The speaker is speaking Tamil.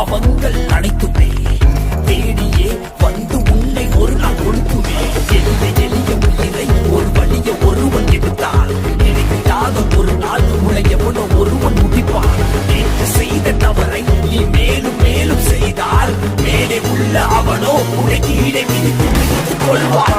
பாவங்கள் அனைத்துமே தேடியே வந்து உன்னை ஒரு நாள் கொடுத்துமே. எளிய எளிய உயிரை ஒரு வழிய ஒருவன் எடுத்தால் நினைக்காத ஒரு நாள் உன்னை எவனோ ஒருவன் முடிப்பான். நேற்று செய்த தவறை நீ மேலும் மேலும் செய்தால் மேலே உள்ள அவனோ உன்னை கீழே மிதித்து கொள்வான்.